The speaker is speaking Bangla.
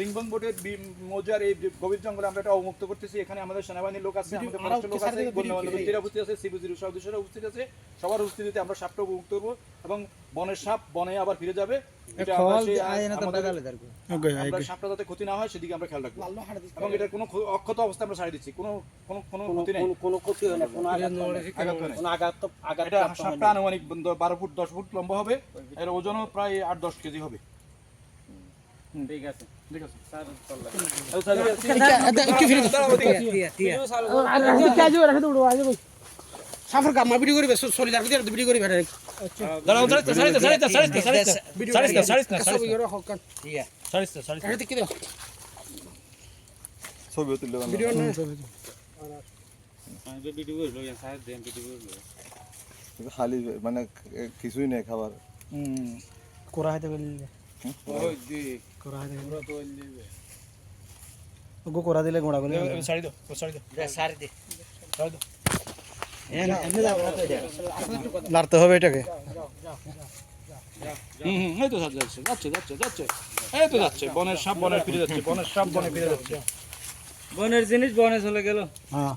রিংবং বোর্ডের মৌজার এই গভীর জঙ্গলে আমরা এটা অবমুক্ত করতেছি। এখানে আমাদের সেনাবাহিনীর লোক আছে, আমাদের ফরেস্টের লোক আছে, বন্যপ্রাণী ব্যক্তিরা উপস্থিত আছে, সিবিজির সদস্যরা উপস্থিত আছে। সবার উপস্থিতিতে আমরা সাপটা অবমুক্ত করবো এবং বনের সাপ বনে আবার ফিরে যাবে। এটা আমরা সাপটা যাতে ক্ষতি না হয় সেদিকে আমরা খেয়াল রাখবো এবং এটার কোনো অক্ষত অবস্থা আমরা ছাড়িয়ে দিচ্ছি। কোনো ক্ষতি নেই, কোনো ক্ষতি হয় না, কোনো আঘাত। এটা সাপটা আনুমানিক 12 ফুট 10 ফুট লম্বা হবে, এর ওজনও প্রায় 8-10 কেজি হবে। ঠিক আছে, ঠিক আছে স্যার। সাফর কাম ভিডিও করিবে সরি লাগবে ভিডিও করিবে দাঁড়াও ছবি তুললে ভিডিও না ভিডিও করলো স্যার দেন ভিডিও করলো খালি মানে কিছুই নেই খাবার। কোরা হাতে বললে ওই দি কোরা হাতে পুরো তো দিবে ওগো কোরা দিলে গোড়া বলে সারি দাও, সারি দাও, সারি দে সারি দাও। লড়তে হবে এটাকে। এই তো যাচ্ছে, এই তো যাচ্ছে। বনের সাপ বনে ফিরে যাচ্ছে, বনের সাপ বনে ফিরে যাচ্ছে। বনের জিনিস বনে চলে গেল। হ্যাঁ